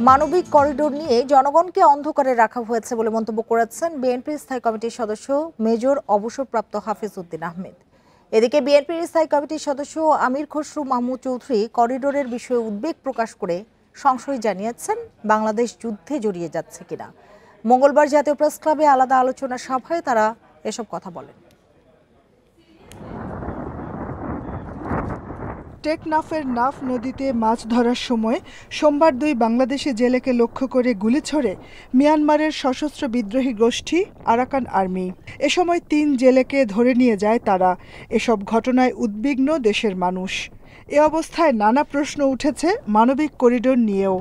মানবিক করিডোর নিয়ে জনগণকে অন্ধকারে রাখা হয়েছে বলে মন্তব্য করেছেন বিএনপির স্থায়ী কমিটির সদস্য মেজর অবসরপ্রাপ্ত হাফিজ উদ্দিন আহমেদ। এদিকে বিএনপির স্থায়ী কমিটির সদস্য আমির খসরু মাহমুদ চৌধুরী করিডোরের বিষয়ে উদ্বেগ প্রকাশ করে সংশয় জানিয়েছেন বাংলাদেশ যুদ্ধে জড়িয়ে যাচ্ছে কিনা। মঙ্গলবার জাতীয় প্রেস ক্লাবে আলাদা আলোচনা সভায় তারা এসব কথা বলেন। টেকনাফের নাফ নদীতে মাছ ধরার সময় সোমবার 2 বাংলাদেশি জেলেকে লক্ষ্য করে গুলি ছোড়ে মিয়ানমারের সশস্ত্র বিদ্রোহী গোষ্ঠী আরাকান আর্মি। এ সময় 3 জেলেকে ধরে নিয়ে যায় তারা। এসব ঘটনায় উদ্বিগ্ন দেশের মানুষ। এ অবস্থায় নানা প্রশ্ন উঠেছে মানবিক করিডোর নিয়েও।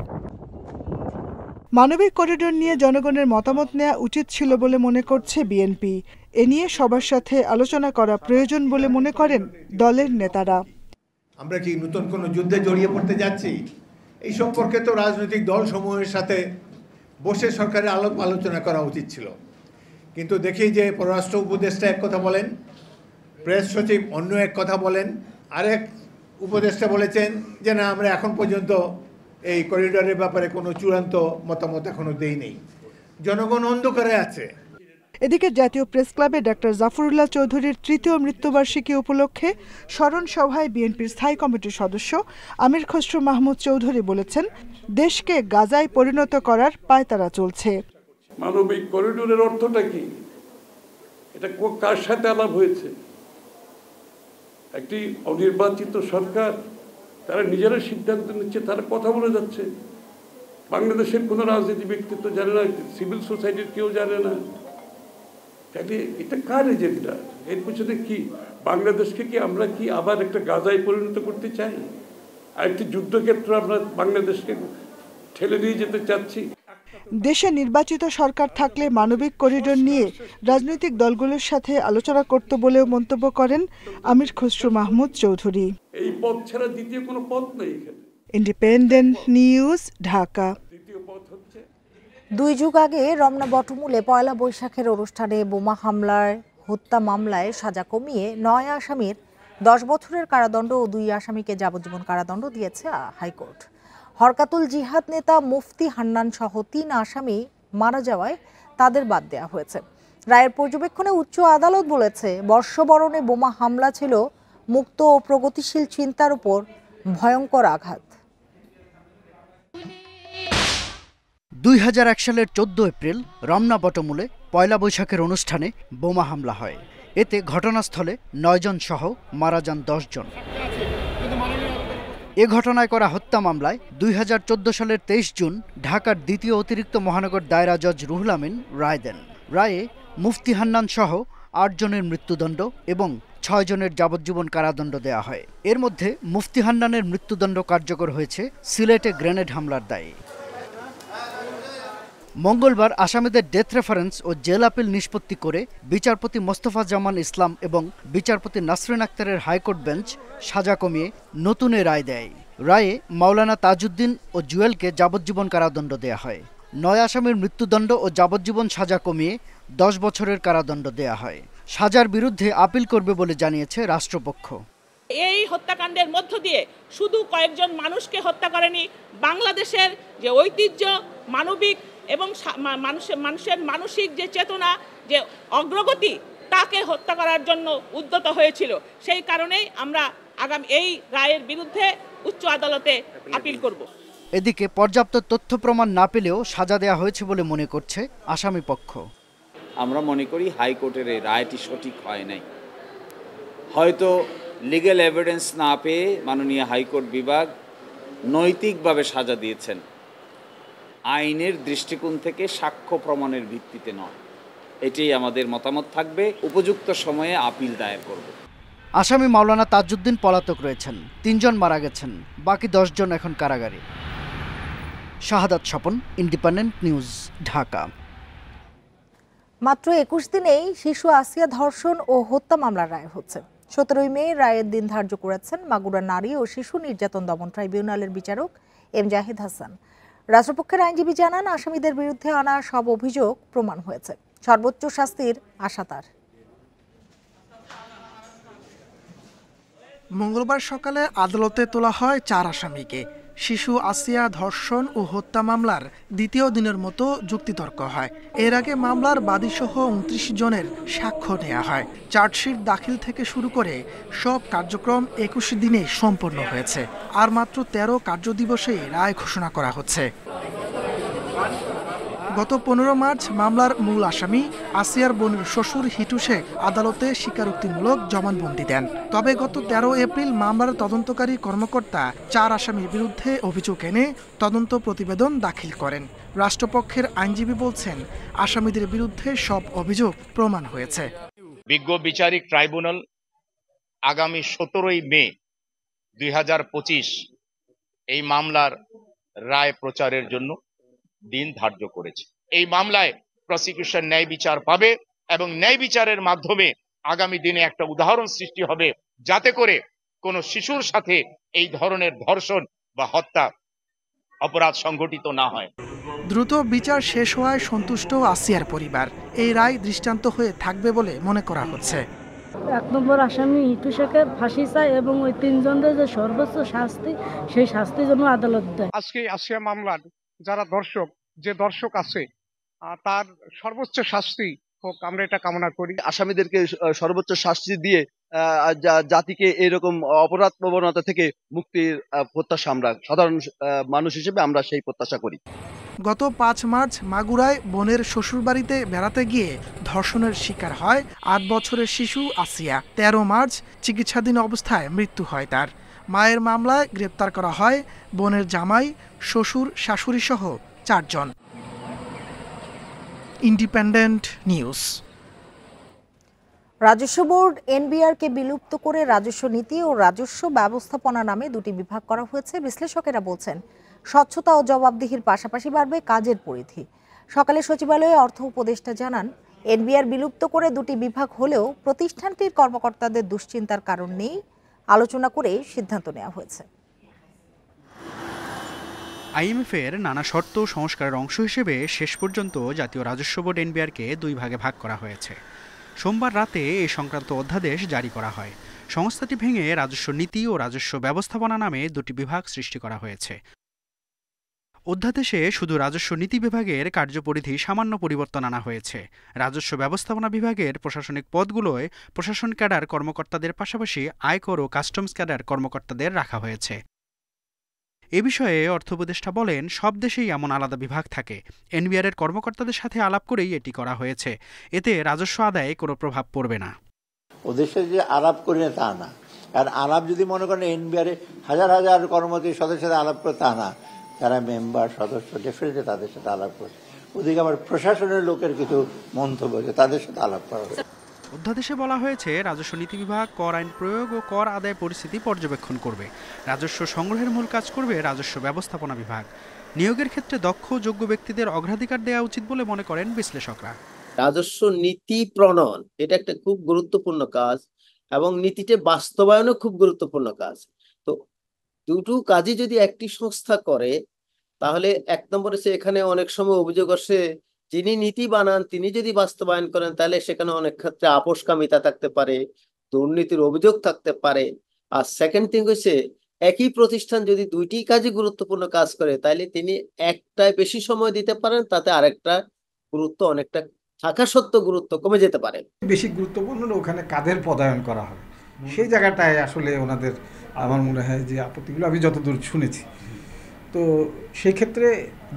মানবিক করিডোর নিয়ে জনগণের মতামত নেওয়া উচিত ছিল বলে মনে করছে বিএনপি। এ নিয়ে সবার সাথে আলোচনা করা প্রয়োজন বলে মনে করেন দলের নেতারা। আমরা কি নতুন কোনো যুদ্ধে জড়িয়ে পড়তে যাচ্ছি? এই সম্পর্কে তো রাজনৈতিক দলসমূহের সাথে বসে সরকারের আলোচনা করা উচিত ছিল। কিন্তু দেখি যে পররাষ্ট্র উপদেষ্টা এক কথা বলেন, প্রেস সচিব অন্য এক কথা বলেন, আরেক উপদেষ্টা বলেছেন যে না, আমরা এখন পর্যন্ত এই করিডোরের ব্যাপারে কোনো চূড়ান্ত মতামত এখনো দেইনি। জনগণ অন্ধকারে আছে। এদিকে জাতীয় প্রেস ক্লাবে ডক্টর জাফরুল্লাহ চৌধুরীর 3য় মৃত্যুবার্ষিকী উপলক্ষে স্মরণ সভায় বিএনপির স্থায়ী কমিটির সদস্য আমির খসরু মাহমুদ চৌধুরী বলেছেন, দেশকে গাজায় পরিণত করার পায়তারা চলছে। মানবিক করিডোরের অর্থটা কি? এটা কার সাথে আলাপ হয়েছে? একটি অনির্বাচিত সরকার, তারা নিজেরা সিদ্ধান্ত নিচ্ছে, তারা কথা বলে যাচ্ছে। বাংলাদেশের কোনো রাজনীতি ব্যক্তিত্ব জানে না, সিভিল সোসাইটির কেউ জানে না। এটা কার এজেন্ডা? এর পিছনে কি? বাংলাদেশকে কি আমরা কি আবার একটা গাজায় পরিণত করতে চাই? আর একটি যুদ্ধক্ষেত্র আমরা বাংলাদেশকে ঠেলে নিয়ে যেতে চাচ্ছি? দেশে নির্বাচিত সরকার থাকলে মানবিক করিডোর নিয়ে রাজনৈতিক দলগুলোর সাথে আলোচনা করত বলেও মন্তব্য করেন আমির খসরু মাহমুদ চৌধুরী। এই পথ ছাড়া দ্বিতীয় কোনো পথ নেই এখানে। Independent news, Dhaka. 2 যুগ আগে রমনা বটমূলে পয়লা বৈশাখের অনুষ্ঠানে বোমা হামলার হত্যা মামলায় সাজা কমিয়ে 9 আসামির 10 বছরের কারাদণ্ড ও 2 আসামিকে যাবজ্জীবন কারাদণ্ড দিয়েছে হাইকোর্ট। হরকাতুল জিহাদ নেতা মুফতি হান্নান সহ 3 আসামি মারা যাওয়ায় তাদের বাদ দেওয়া হয়েছে। রায়ের পর্যবেক্ষণে উচ্চ আদালত বলেছে, বর্ষবরণে বোমা হামলা ছিল মুক্ত ও প্রগতিশীল চিন্তার উপর ভয়ঙ্কর আঘাত। 2001 সালের 14 এপ্রিল রমনা বটমূলে পয়লা বৈশাখের অনুষ্ঠানে বোমা হামলা হয়। এতে ঘটনাস্থলে 9 জন সহ মারা যান 10 জন। এ ঘটনায় করা হত্যা মামলায় 2014 সালের 23 জুন ঢাকার 2য় অতিরিক্ত মহানগর দায়রা জজ রুহুল আমিন রায় দেন। রায়ে মুফতি হান্নান সহ 8 জনের মৃত্যুদণ্ড এবং 6 জনের যাবজ্জীবন কারাদণ্ড দেয়া হয়। এর মধ্যে মুফতি হান্নানের মৃত্যুদণ্ড কার্যকর হয়েছে সিলেটে গ্রেনেড হামলার দায়ে। মঙ্গলবার আসামিদের ডেথ রেফারেন্স ও জেল আপিল নিষ্পত্তি করে বিচারপতি মোস্তফা জামান ইসলাম এবং বিচারপতি নাসরিন আক্তারের হাইকোর্ট বেঞ্চ সাজা কমিয়ে নতুন রায় দেয়। রায়ে মাওলানা তাজউদ্দিন ও জুয়েলকে যাবজ্জীবন কারাদণ্ড দেয়া হয়। 9 আসামির মৃত্যুদণ্ড ও যাবজ্জীবন সাজা কমিয়ে 10 বছরের কারাদণ্ড দেয়া হয়। সাজার বিরুদ্ধে আপিল করবে বলে জানিয়েছে রাষ্ট্রপক্ষ। এই হত্যাকাণ্ডের মধ্য দিয়ে শুধু কয়েকজন মানুষকে হত্যা করেনি, বাংলাদেশের যে ঐতিহ্য, মানবিক এবং মানুষের মানসিক যে চেতনা, যে অগ্রগতি, তাকে হত্যা করার জন্য উদ্যত হয়েছিল। সেই কারণেই আমরা আগামী এই রায়ের বিরুদ্ধে উচ্চ আদালতে আপিল করব। এদিকে পর্যাপ্ত তথ্য প্রমাণ না পেলেও সাজা দেওয়া হয়েছে বলে মনে করছে আসামি পক্ষ। আমরা মনে করি হাইকোর্টের এই রায়টি সঠিক হয় নাই। হয়তো লিগ্যাল এভিডেন্স না পেয়ে মাননীয় হাইকোর্ট বিভাগ নৈতিকভাবে সাজা দিয়েছেন, আইনের দৃষ্টিকোণ থেকে সাক্ষ্য প্রমাণের ভিত্তিতে নয়। এটাই আমাদের মতামত থাকবে। উপযুক্ত সময়ে আপিল দায়ের করব। আসামি মাওলানা তাজউদ্দিন পলাতক রয়েছেন, 3 জন মারা গেছেন, বাকি 10 জন এখন কারাগারে। শাহাদাত স্বপন, ইন্ডিপেন্ডেন্ট নিউজ, ঢাকা। মাত্র 21 দিনেই শিশু আসিয়া ধর্ষণ ও হত্যা মামলার রায় হচ্ছে। 17 মে রায়ের দিন ধার্য করেছেন মাগুরা নারী ও শিশু নির্যাতন দমন ট্রাইব্যুনালের বিচারক এম জাহিদ হাসান। রাষ্ট্রপক্ষের আইনজীবী জানান, আসামিদের বিরুদ্ধে আনা সব অভিযোগ প্রমাণ হয়েছে। সর্বোচ্চ শাস্তির আশা তার। মঙ্গলবার সকালে আদালতে তোলা হয় 4 আসামিকে। শিশু আসিয়া ধর্ষণ ও হত্যা মামলার দ্বিতীয় দিনের মতো যুক্তিতর্ক হয়। এর আগে মামলার বাদীসহ ২৯ জনের সাক্ষ্য নেওয়া হয়। চার্জশিট দাখিল থেকে শুরু করে সব কার্যক্রম ২১ দিনে সম্পন্ন হয়েছে। আর মাত্র ১৩ কার্যদিবসেই রায় ঘোষণা করা হচ্ছে। গত ১৫ মার্চ মামলার মূল আসামি আসিয়ার বোনের শ্বশুর হিটু শেখ আদালতে স্বীকারোক্তিমূলক জবানবন্দি দেন। তবে গত ১৩ এপ্রিল মামলার তদন্তকারী কর্মকর্তা ৪ আসামির বিরুদ্ধে অভিযোগ এনে তদন্ত প্রতিবেদন দাখিল করেন। রাষ্ট্রপক্ষের আইনজীবী বলছেন, আসামিদের বিরুদ্ধে সব অভিযোগ প্রমাণ হয়েছে। বিজ্ঞ বিচারিক ট্রাইব্যুনাল আগামী ১৭ই মে ২০২৫ এই মামলার রায় প্রচারের জন্য দিন ধার্য করেছে। এই মামলায় প্রসিকিউশন ন্যায় বিচার পাবে এবং ন্যায় বিচারের মাধ্যমে আগামী দিনে একটা উদাহরণ সৃষ্টি হবে, যাতে করে কোনো শিশুর সাথে এই ধরনের ধর্ষণ বা হত্যা অপরাধ সংঘটিত না হয়। দ্রুত বিচার শেষ হওয়ায় সন্তুষ্ট আসিয়ার পরিবার। এই রায় দৃষ্টান্ত হয়ে থাকবে বলে মনে করা হচ্ছে। ১ নম্বর আসামি হিটু শেখের ফাঁসি চাই এবং ওই ৩ জনের যে সর্বোচ্চ শাস্তি, সেই শাস্তির জন্য আদালত দেয়। আজকে আসিয়া মামলার যারা দর্শক আছে তার সর্বোচ্চ শাস্তি হোক, আমরা এটা কামনা করি। আসামিদেরকে সর্বোচ্চ শাস্তি দিয়ে জাতিকে এরকম অপরাধ প্রবণতা থেকে মুক্তির প্রত্যাশা আমরা সাধারণ মানুষ হিসেবে আমরা সেই প্রত্যাশা করি। গত ৫ মার্চ মাগুরায় বোনের শ্বশুরবাড়িতে বেড়াতে গিয়ে ধর্ষণের শিকার হয় ৮ বছরের শিশু আসিয়া। ১৩ মার্চ চিকিৎসাধীন অবস্থায় মৃত্যু হয় তার। মায়ের মামলায় গ্রেপ্তার করা হয় বোনের জামাই, শ্বশুর, শাশুড়ি সহ ৪ জন। Independent news. রাজস্ব বোর্ড এনবিআরকে বিলুপ্ত করে রাজস্ব নীতি ও রাজস্ব ব্যবস্থাপনা নামে দুটি বিভাগ করা হয়েছে। বিশ্লেষকেরা বলছেন, স্বচ্ছতা ও জবাবদিহির পাশাপাশি বাড়বে কাজের পরিধি। সকালে সচিবালয়ে অর্থ উপদেষ্টা জানান, এনবিআর বিলুপ্ত করে দুটি বিভাগ হলেও প্রতিষ্ঠানটির কর্মকর্তাদের দুশ্চিন্তার কারণ নেই, আলোচনা করে সিদ্ধান্ত নেওয়া হয়েছে। আইএমএফের নানা শর্ত সংস্কারের অংশ হিসেবে শেষ পর্যন্ত জাতীয় রাজস্ব বোর্ড এনবিআরকে ২ ভাগে ভাগ করা হয়েছে। সোমবার রাতে এ সংক্রান্ত অধ্যাদেশ জারি করা হয়। সংস্থাটি ভেঙে রাজস্ব নীতি ও রাজস্ব ব্যবস্থাপনা নামে দুটি বিভাগ সৃষ্টি করা হয়েছে। অধ্যাদেশে শুধু রাজস্ব নীতি বিভাগের কার্যপরিধি সামান্য পরিবর্তন আনা হয়েছে। রাজস্ব ব্যবস্থাপনা বিভাগের প্রশাসনিক পদগুলোয় প্রশাসন ক্যাডার কর্মকর্তাদের পাশাপাশি আয়কর ও কাস্টমস ক্যাডার কর্মকর্তাদের রাখা হয়েছে। এ বিষয়ে অর্থ উপদেষ্টা বলেন, সব দেশেই এমন আলাদা বিভাগ থাকে। এনবিআর এর কর্মকর্তাদের সাথে আলাপ করেই এটি করা হয়েছে। এতে রাজস্ব আদায়ে কোনো প্রভাব পড়বে না। ওদেশে যে আলাপ করি না তা না, কারণ আলাপ যদি মনে করেন এনবিআর হাজার হাজার কর্মচারী সদস্যের সাথে আলাপ করে তা না, যারা মেম্বার সদস্য ডেফিনেটলি তাদের সাথে আলাপ করছে। ওদিকে আবার প্রশাসনের লোকের কিছু মন্তব্য তাদের সাথে আলাপ করা হয়েছে। অধ্যাদেশে বলা হয়েছে, রাজস্ব নীতি বিভাগ কর আইন প্রয়োগ ও কর আদায় পরিস্থিতি পর্যবেক্ষণ করবে। রাজস্ব সংগ্রহের মূল কাজ করবে রাজস্ব ব্যবস্থাপনা বিভাগ। নিয়োগের ক্ষেত্রে দক্ষ যোগ্য ব্যক্তিদের অগ্রাধিকার দেওয়া উচিত বলে মনে করেন বিশ্লেষকরা। রাজস্ব নীতি প্রণয়ন এটা একটা খুব গুরুত্বপূর্ণ কাজ এবং নীতিতে বাস্তবায়নও খুব গুরুত্বপূর্ণ কাজ। তো দুটো কাজই যদি একটি সংস্থা করে, তাহলে ১ নম্বরে এখানে অনেক সময় অভিযোগ আসে, যিনি নীতি বানান তিনি যদি বাস্তবায়ন করেন তাহলে সেখানে অনেক ক্ষেত্রে আপোষকামিতা থাকতে পারে, দুর্নীতির অভিযোগ থাকতে পারে। আর সেকেন্ড থিং হচ্ছে, একই প্রতিষ্ঠান যদি দুইটি কাজই গুরুত্বপূর্ণ কাজ করে, তাহলে তিনি একটায় বেশি সময় দিতে পারেন, তাতে আরেকটা গুরুত্ব অনেকটা থাকা সত্ত্বেও গুরুত্ব কমে যেতে পারে। বেশি গুরুত্বপূর্ণ ওখানে কাদের পদায়ন করা হবে, সেই জায়গাটায় আসলে ওনাদের আমার মনে হয় যে আপত্তিগুলো আমি যতদূর শুনেছি। তো সেই ক্ষেত্রে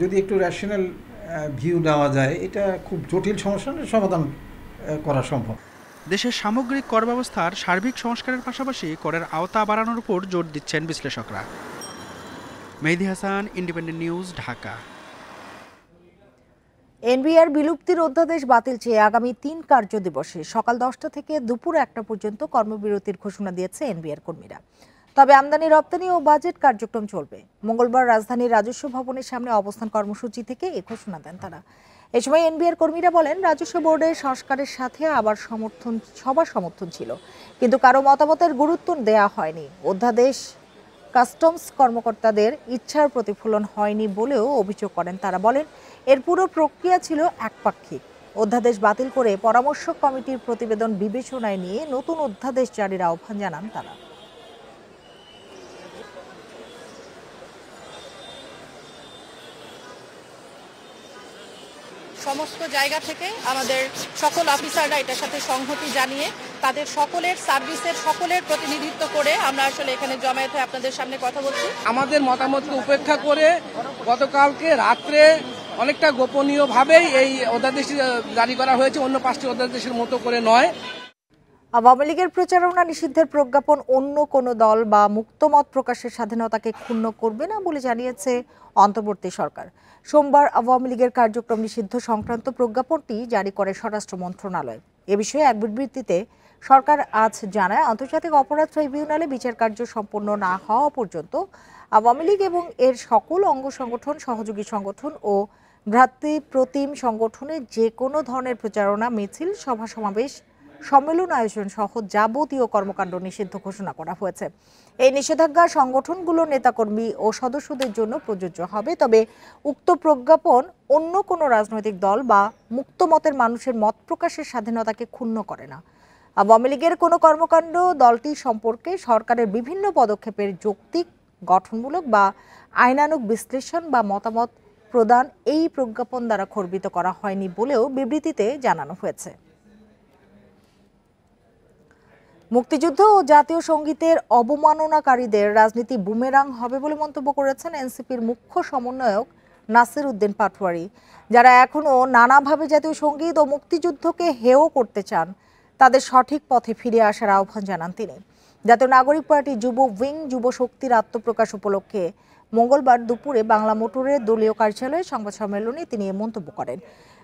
যদি একটু রেশনাল ভিউ নেওয়া যায়, এটা খুব জটিল সমস্যার সমাধান করা সম্ভব। দেশের সামগ্রিক কর ব্যবস্থার সার্বিক সংস্কারের পাশাপাশি করের আওতা বাড়ানোর উপর জোর দিচ্ছেন বিশ্লেষকরা। Mehedi Hasan, independent news, Dhaka. NBR বিলুপ্তির অধ্যাদেশ বাতিল চেয়ে আগামী ৩ কার্যদিবসে সকাল ১০টা থেকে দুপুর ১টা পর্যন্ত কর্মবিরতির ঘোষণা দিয়েছে এনবিআর কর্মীরা। তবে আমদানি রপ্তানি ও বাজেট কার্যক্রম চলবে। মঙ্গলবার রাজধানীর রাজস্ব ভবনের সামনে অবস্থান কর্মসূচি থেকে এই ঘোষণা দেন তারা। এ সময় এনবিআর কর্মীরা বলেন, রাজস্ব বোর্ডের সংস্কারের সাথে সবার সমর্থন ছিল, কিন্তু কারো মতামতের গুরুত্ব দেয়া হয়নি। অধ্যাদেশ কাস্টমস কর্মকর্তাদের ইচ্ছার প্রতিফলন হয়নি বলেও অভিযোগ করেন তারা। বলেন, এর পুরো প্রক্রিয়া ছিল একপাক্ষিক। অধ্যাদেশ বাতিল করে পরামর্শক কমিটির প্রতিবেদন বিবেচনায় নিয়ে নতুন অধ্যাদেশ জারির আহ্বান জানান তারা। সমস্ত জায়গা থেকে আমাদের সকল অফিসাররা এটার সাথে সংহতি জানিয়ে তাদের সকলের সার্ভিসের সকলের প্রতিনিধিত্ব করে আমরা আসলে এখানে জমায়েত হয়ে আপনাদের সামনে কথা বলছি। আমাদের মতামতকে উপেক্ষা করে গতকালকে রাত্রে অনেকটা গোপনীয়ভাবেই এই অধ্যাদেশ জারি করা হয়েছে, অন্য 5টি অধ্যাদেশের মতো করে নয়। আওয়ামী লীগের প্রচারণা নিষিদ্ধের প্রজ্ঞাপন অন্য কোনো দল বা মুক্ত মত প্রকাশের স্বাধীনতাকে ক্ষুণ্ণ করবে না বলে জানিয়েছে অন্তর্বর্তী সরকার। সোমবার আওয়ামী লীগের কার্যক্রম নিষিদ্ধ সংক্রান্ত প্রজ্ঞাপনটি জারি করে স্বরাষ্ট্র মন্ত্রণালয়। এ বিষয়ে এক বিবৃতিতে সরকার আজ জানায়, আন্তর্জাতিক অপরাধ ট্রাইব্যুনালে বিচার কার্য সম্পন্ন না হওয়া পর্যন্ত আওয়ামী লীগ এবং এর সকল অঙ্গ সংগঠন, সহযোগী সংগঠন ও ভ্রাতৃপ্রতিম সংগঠনের যে কোনো ধরনের প্রচারণা, মিছিল, সভা সমাবেশ, সম্মেলন আয়োজন সহ যাবতীয় কর্মকাণ্ড নিষিদ্ধ ঘোষণা করা হয়েছে। এই নিষেধাজ্ঞা সংগঠনগুলোর নেতাকর্মী ও সদস্যদের জন্য প্রযোজ্য হবে, তবে উক্ত প্রজ্ঞাপন অন্য কোনো রাজনৈতিক দল বা মুক্ত মতের মানুষের মত প্রকাশের স্বাধীনতাকে ক্ষুণ্ণ করে না। আওয়ামী লীগের কোনো কর্মকাণ্ড দলটি সম্পর্কে সরকারের বিভিন্ন পদক্ষেপের যৌক্তিক, গঠনমূলক বা আইনানুগ বিশ্লেষণ বা মতামত প্রদান এই প্রজ্ঞাপন দ্বারা খর্বিত করা হয়নি বলেও বিবৃতিতে জানানো হয়েছে। মুক্তিযুদ্ধ ও জাতীয় সঙ্গীতের অবমাননাকারীদের রাজনীতি বুমেরাং হবে বলে মন্তব্য করেছেন এনসিপির মুখ্য সমন্বয়ক নাসির উদ্দিন পাটোয়ারি। যারা এখনো নানাভাবে জাতীয় সঙ্গীত ও মুক্তিযুদ্ধকে হেয় করতে চান, তাদের সঠিক পথে ফিরে আসার আহ্বান জানান তিনি। জাতীয় নাগরিক পার্টি যুব উইং যুব শক্তির আত্মপ্রকাশ উপলক্ষে মঙ্গলবার দুপুরে বাংলা মোটরের দলীয় কার্যালয়ে সংবাদ সম্মেলনে তিনি এ মন্তব্য করেন।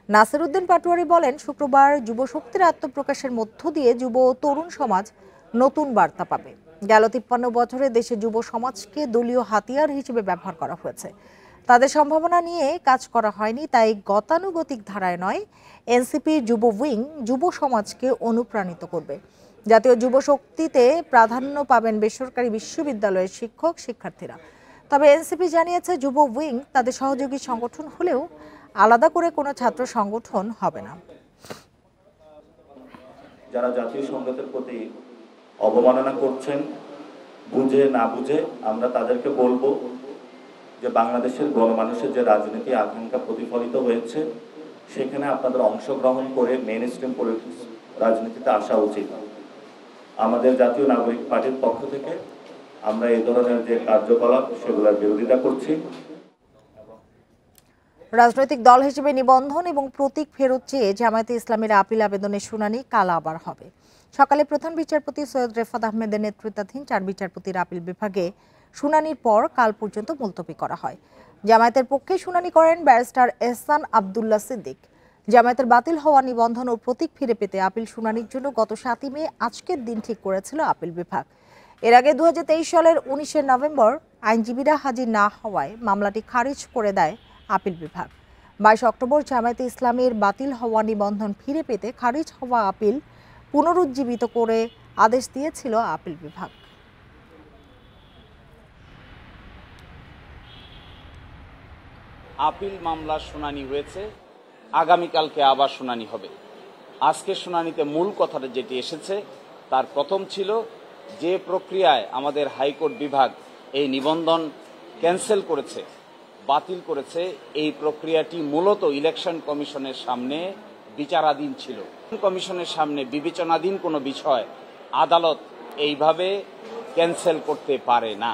নাসির উদ্দিন পাটোয়ারি বলেন, শুক্রবার যুব শক্তির আত্মপ্রকাশের মধ্য দিয়ে যুব ও তরুণ সমাজ নতুন বার্তা পাবে। গেল 53 বছরে দেশে যুব সমাজকে দলীয় হাতিয়ার হিসেবে ব্যবহার করা হয়েছে। তাদের সম্ভাবনা নিয়ে কাজ করা হয়নি, তাই গতানুগতিক ধারায় নয়, এনসিপির যুব উইং যুব সমাজকে অনুপ্রাণিত করবে। জাতীয় যুব শক্তিতে প্রাধান্য পাবেন বেসরকারি বিশ্ববিদ্যালয়ের শিক্ষক শিক্ষার্থীরা। তবে এনসিপি জানিয়েছে, যুব উইং তাদের সহযোগী সংগঠন হলেও আলাদা করে কোনো ছাত্র সংগঠন হবে না। যারা জাতীয় সংগীতের প্রতি অবমাননা করছেন, বুঝে না বুঝে, আমরা তাদেরকে বলবো যে বাংলাদেশের গণমানুষের যে রাজনীতি আকাঙ্ক্ষা প্রতিফলিত হয়েছে, সেখানে আপনাদের অংশগ্রহণ করে মেইন স্ট্রিম পলিটিক্স রাজনীতিতে আসা উচিত। আমাদের জাতীয় নাগরিক পার্টির পক্ষ থেকে আমরা এই ধরনের যে কার্যকলাপ সেগুলোর বিরোধিতা করছি। রাজনৈতিক দল হিসেবে নিবন্ধন এবং প্রতীক ফেরত চেয়ে জামায়াতে ইসলামীর আপিল আবেদনের শুনানি কাল আবার হবে। সকালে প্রধান বিচারপতি সৈয়দ রেফাত আহমেদের নেতৃত্বাধীন 4 বিচারপতির আপিল বিভাগে শুনানির পর কাল পর্যন্ত মুলতবি করা হয়। জামায়াতের পক্ষে শুনানি করেন ব্যারিস্টার এহসান আব্দুল্লাহ সিদ্দিক। জামায়াতের বাতিল হওয়া নিবন্ধন ও প্রতীক ফিরে পেতে আপিল শুনানির জন্য গত 7 মে আজকের দিন ঠিক করেছিল আপিল বিভাগ। এর আগে 2023 সালের 19 নভেম্বর আইনজীবীরা হাজির না হওয়ায় মামলাটি খারিজ করে দেয় আপিল বিভাগ। 22 অক্টোবর জামায়াতে ইসলামের বাতিল হওয়া নিবন্ধন ফিরে পেতে খারিজ হওয়া আপিল পুনরুজ্জীবিত করে আদেশ দিয়েছিল আপিল বিভাগ। আপিল মামলার শুনানি হয়েছে, আগামীকালকে আবার শুনানি হবে। আজকে শুনানিতে মূল কথাটা যেটি এসেছে তার প্রথম ছিল যে প্রক্রিয়ায় আমাদের হাইকোর্ট বিভাগ এই নিবন্ধন ক্যান্সেল করেছে, বাতিল করেছে, এই প্রক্রিয়াটি মূলত ইলেকশন কমিশনের সামনে বিচারাধীন ছিল। কমিশনের সামনে বিবেচনাধীন কোনো বিষয় আদালত এইভাবে ক্যান্সেল করতে পারে না।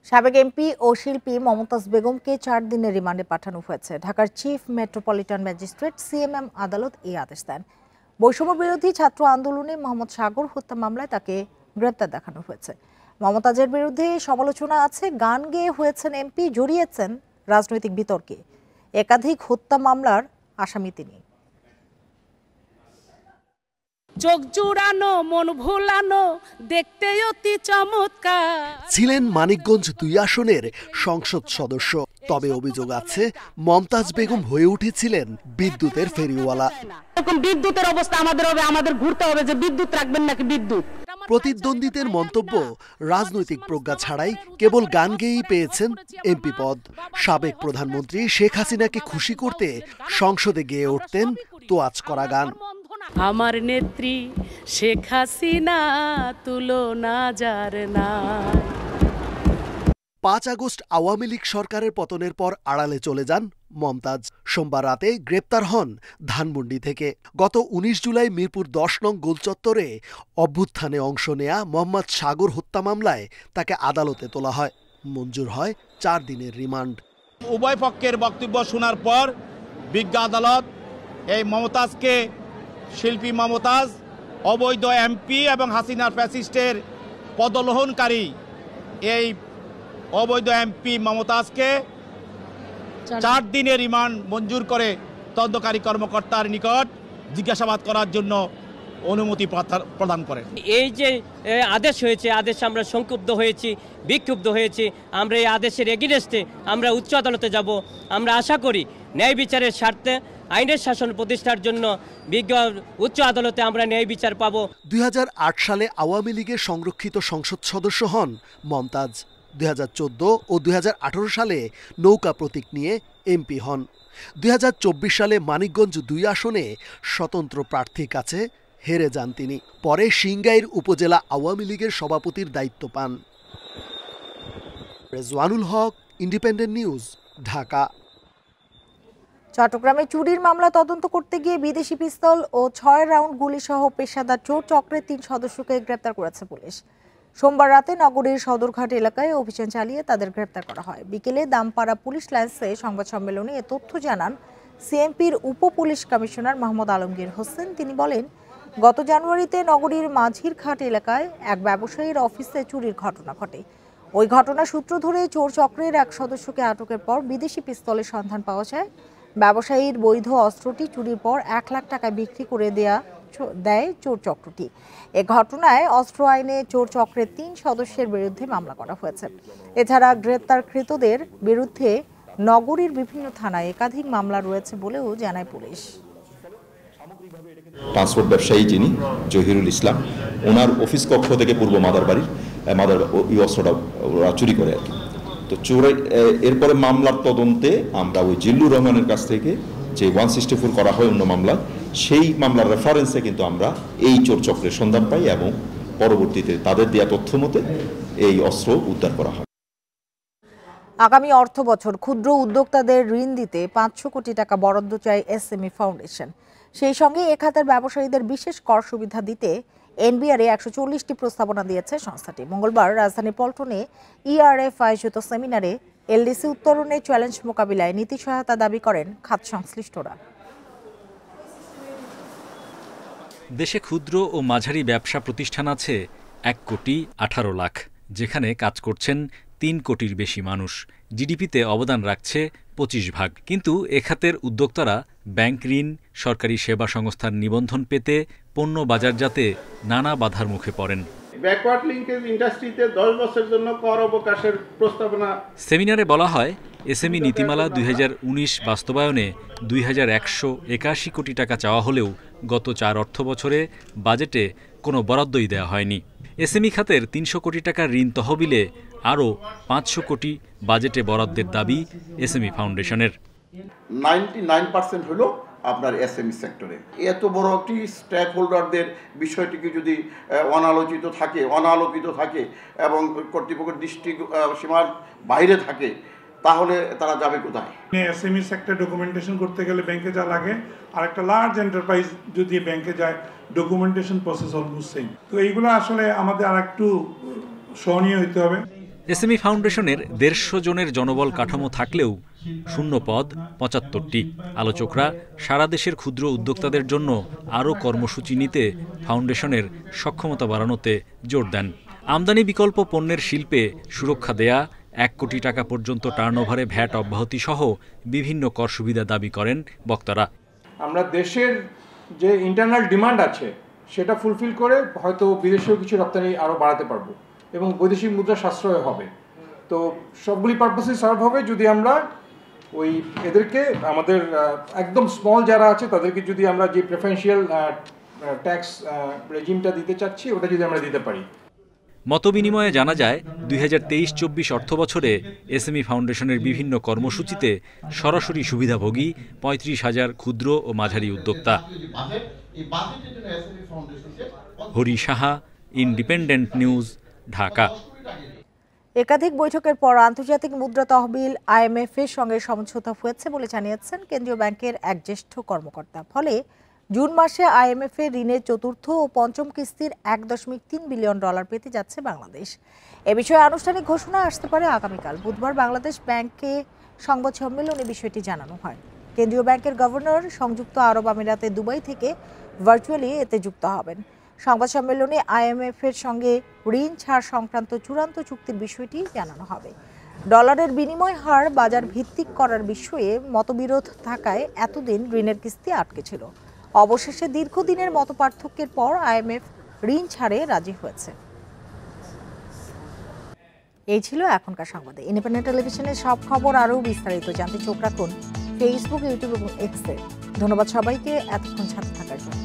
সাবেক এমপি ও শিল্পী মমতাজ বেগমকে 4 দিনের রিমান্ডে পাঠানো হয়েছে। ঢাকার চিফ মেট্রোপলিটন ম্যাজিস্ট্রেট সিএমএম আদালত এই আদেশ দেন। বৈষম্য বিরোধী ছাত্র আন্দোলনে মোহাম্মদ সাগর হত্যা মামলায় তাকে গ্রেপ্তার দেখানো হয়েছে। মমতাজের বিরুদ্ধে সমালোচনা আছে, গান গেয়ে হয়েছেন এমপি, জড়িয়েছেন রাজনৈতিক বিতর্কে। একাধিক হত্যা মামলার আসামি তিনি। চোখ জুড়ানো, মন ভুলানো, দেখতে অতি চমৎকার। ছিলেন মানিকগঞ্জ 2 আসনের সংসদ সদস্য। তবে অভিযোগ আছে মমতাজ বেগম হয়ে উঠেছিলেন বিদ্যুতের ফেরিওয়ালা। এরকম বিদ্যুতের অবস্থা আমাদের হবে, আমাদের ঘুরতে হবে যে বিদ্যুৎ রাখবেন নাকি বিদ্যুৎ। প্রতিদ্বন্দ্বীদের মন্তব্য, রাজনৈতিক প্রজ্ঞা ছাড়াই কেবল গান গেয়েই পেয়েছেন এমপি পদ। সাবেক প্রধানমন্ত্রী শেখ হাসিনাকে খুশি করতে সংসদে গেয়ে উঠতেন তোয়াজ করা গান। আমার নেত্রী শেখ হাসিনা তুলনা যার না। 5 আগস্ট আওয়ামী লীগ সরকারের পতনের পর আড়ালে চলে যান মমতাজ। সোমবার রাতে গ্রেপ্তার হন ধানমন্ডি থেকে। গত 19 জুলাই মিরপুর 10 নং গোলচত্বরে অভ্যুত্থানে অংশ নেয়া মোহাম্মদ সাগর হত্যা মামলায় তাকে আদালতে তোলা হয়। মঞ্জুর হয় 4 দিনের রিমান্ড। উভয় পক্ষের বক্তব্য শোনার পর বিজ্ঞ আদালত এই মমতাজকে, শিল্পী মমতাজ, অবৈধ এমপি এবং হাসিনার ফ্যাসিস্টের পদলোহনকারী এই অবৈধ এমপি মমতাজকে 4 দিনের রিমান্ড মঞ্জুর করে তদন্তকারী কর্মকর্তার নিকট জিজ্ঞাসাবাদ করার জন্য অনুমতি প্রদান করেন। এই যে আদেশ হয়েছে, আদেশে আমরা সংক্ষুব্ধ হয়েছি, বিক্ষুব্ধ হয়েছি। আমরা এই আদেশের এগেইনস্টে আমরা উচ্চ আদালতে যাব। আমরা আশা করি ন্যায় বিচারের স্বার্থে আইনের শাসন প্রতিষ্ঠার জন্য বিজ্ঞ উচ্চ আদালতে আমরা ন্যায় বিচার পাব। 2008 সালে আওয়ামী লীগের সংরক্ষিত সংসদ সদস্য হন মমতাজ। 2014 ও 2018 সালে নৌকা প্রতীক নিয়ে এমপি হন। 2024 সালে মানিকগঞ্জ 2 আসনে স্বতন্ত্র প্রার্থীর কাছে হেরে যান তিনি। পরে সিংগাইর উপজেলা আওয়ামী লীগের সভাপতির দায়িত্ব পান। রেজওয়ানুল হক, ইন্ডিপেন্ডেন্ট নিউজ, ঢাকা। চট্টগ্রামে চুরির মামলা তদন্ত করতে গিয়ে বিদেশি পিস্তল ও 6 রাউন্ড গুলিসহ পেশাদার চোর চক্রের 3 সদস্যকে গ্রেপ্তার করেছে পুলিশ। সোমবার রাতে নগরীর সদরঘাট এলাকায় অভিযান চালিয়ে তাদের গ্রেপ্তার করা হয়। বিকেলে দামপাড়া পুলিশ লাইন্সে সংবাদ সম্মেলনে এ তথ্য জানান সিএমপির উপ পুলিশ কমিশনার মোহাম্মদ আলমগীর হোসেন। তিনি বলেন, গত জানুয়ারিতে নগরীর মাঝির ঘাট এলাকায় এক ব্যবসায়ীর অফিসে চুরির ঘটনা ঘটে। ওই ঘটনা সূত্র ধরে চোর চক্রের এক সদস্যকে আটকের পর বিদেশি পিস্তলের সন্ধান পাওয়া যায়। ব্যবসায়ীর বৈধ অস্ত্রটি চুরির পর 1 লাখ টাকায় বিক্রি করে দেয় চোর চক্রটি। এ ঘটনায় অস্ত্র আইনে চোর চক্রের 3 সদস্যের বিরুদ্ধে মামলা করা হয়েছে। এছাড়া গ্রেপ্তারকৃতদের বিরুদ্ধে নগরীর বিভিন্ন থানায় একাধিক মামলা রয়েছে বলেও জানায় পুলিশ। ট্রান্সপোর্ট ব্যবসায়ী যিনি জহিরুল ইসলাম, ওনার অফিস কক্ষ থেকে পূর্ব মাদারবাড়ির ওই অস্ত্রটা ওরা চুরি করে আর কি। তো চোরের এরপরে মামলার তদন্তে আমরা ওই জিল্লুর রহমানের কাছ থেকে যে 164 করা হয় অন্য মামলা, সেই মামলার রেফারেন্সে কিন্তু আমরা এই চোর চক্রের সন্ধান পাই এবং পরবর্তীতে তাদের দেওয়া তথ্য মতে এই অস্ত্র উদ্ধার করা হয়। আগামী অর্থ বছর ক্ষুদ্র উদ্যোক্তাদের ঋণ দিতে 500 কোটি টাকা বরাদ্দ চায় এসএমই ফাউন্ডেশন। সেই সঙ্গে এ খাতের ব্যবসায়ীদের বিশেষ কর সুবিধা দিতে এনবিআরে 140টি প্রস্তাবনা দিয়েছে সংস্থাটি। মঙ্গলবার রাজধানী পল্টনে ইআরএফ আয়োজিত সেমিনারে এলডিসি উত্তরণে চ্যালেঞ্জ মোকাবিলায় নীতি সহায়তা দাবি করেন খাত সংশ্লিষ্টরা। দেশে ক্ষুদ্র ও মাঝারি ব্যবসা প্রতিষ্ঠান আছে 1,18 লাখ, যেখানে কাজ করছেন 3 কোটির বেশি মানুষ। জিডিপিতে অবদান রাখছে 25%। কিন্তু এ খাতের উদ্যোক্তারা ব্যাংক ঋণ, সরকারি সেবা সংস্থার নিবন্ধন পেতে, পণ্য বাজারজাতে নানা বাধার মুখে পড়েন। ব্যাকওয়ার্ড লিঙ্কেজ ইন্ডাস্ট্রিতে 10 বছরের জন্য কর অবকাশের প্রস্তাবনা। সেমিনারে বলা হয়, এসএমই নীতিমালা 2019 বাস্তবায়নে 2181 কোটি টাকা চাওয়া হলেও গত 4 অর্থ বছরে বাজেটে কোনো বরাদ্দই দেওয়া হয়নি। এসএমই খাতের 300 কোটি টাকার ঋণ তহবিলে আরও 500 কোটি বাজেটে বরাদ্দের দাবি এসএমই ফাউন্ডেশনের। 99% হলো আপনার এসএমই সেক্টরে। এত বড় একটি স্টেক হোল্ডারদের বিষয়টিকে যদি অনালোকিত থাকে এবং কর্তৃপক্ষের দৃষ্টি সীমার বাইরে থাকে, তাহলে তারা যাবে কোথায়? এসএমই সেক্টর ডকুমেন্টেশন করতে গেলে ব্যাংকে যা লাগে, আর একটা লার্জ এন্টারপ্রাইজ যদি ব্যাংকে যায়, ডকুমেন্টেশন প্রসেস অলমোস্ট সেম। তো এইগুলো আসলে আমাদের আর একটু সহনীয় হতে হবে। এসএমই ফাউন্ডেশনের 150 জনের জনবল কাঠামো থাকলেও শূন্য পদ 75টি। আলোচকরা সারা দেশের ক্ষুদ্র উদ্যোক্তাদের জন্য আরও কর্মসূচি নিতে ফাউন্ডেশনের সক্ষমতা বাড়ানোতে জোর দেন। আমদানি বিকল্প পণ্যের শিল্পে সুরক্ষা দেয়া, 1 কোটি টাকা পর্যন্ত টার্নওভারে ভ্যাট অব্যাহতি সহ বিভিন্ন কর সুবিধা দাবি করেন বক্তারা। আমরা দেশের যে ইন্টারনাল ডিমান্ড আছে সেটা ফুলফিল করে হয়তো বিদেশেও কিছু রপ্তানি আরও বাড়াতে পারবো এবং বৈদেশিক মুদ্রা সাশ্রয় হবে। তো সবগুলি পারপাসে সার্ভ হবে যদি আমরা ওই এদেরকে আমাদের একদম স্মল যারা আছে তাদেরকে যদি আমরা যে প্রেফারেন্সিয়াল ট্যাক্স রেজিমটা দিতে চাচ্ছি ওটা যদি আমরা দিতে পারি। মতবিনিময়ে জানা যায়, 2023-24 অর্থবছরে এসএমই ফাউন্ডেশনের বিভিন্ন কর্মসূচিতে সরাসরি সুবিধাভোগী 35,000 ক্ষুদ্র ও মাঝারি উদ্যোক্তা। Hari Saha, independent news, Dhaka. একাধিক বৈঠকের পর আন্তর্জাতিক মুদ্রা তহবিল IMF এর সঙ্গে সমঝোতা হয়েছে বলে জানিয়েছেন কেন্দ্রীয় ব্যাংকের এক জ্যেষ্ঠ কর্মকর্তা। ফলে জুন মাসে IMF এর ঋণের চতুর্থ ও পঞ্চম কিস্তির $1.3 বিলিয়ন পেতে যাচ্ছে বাংলাদেশ। এ বিষয়ে আনুষ্ঠানিক ঘোষণা আসতে পারে আগামীকাল। বুধবার বাংলাদেশ ব্যাংকে সংবাদ সম্মেলনে বিষয়টি জানানো হয়। কেন্দ্রীয় ব্যাংকের গভর্নর সংযুক্ত আরব আমিরাতে দুবাই থেকে ভার্চুয়ালি এতে যুক্ত হবেন। সংবাদ সম্মেলনে IMF এর সঙ্গে ঋণ ছাড় সংক্রান্ত চূড়ান্ত চুক্তির বিষয়টি জানানো হবে। ডলারের বিনিময় হার বাজার ভিত্তিক করার বিষয়ে মতবিরোধ থাকায় এতদিন ঋণের কিস্তি আটকে ছিল। অবশেষে দীর্ঘদিনের মতপার্থক্যের পর IMF ঋণ ছাড়ে রাজি হয়েছে। এই ছিল এখনকার সংবাদে। ইন্ডিপেন্ডেন্ট টেলিভিশনের সব খবর আরও বিস্তারিত জানতে চোখ রাখুন ফেসবুক, ইউটিউব এবং এক্সে। ধন্যবাদ সবাইকে এতক্ষণ সাথে থাকার জন্য।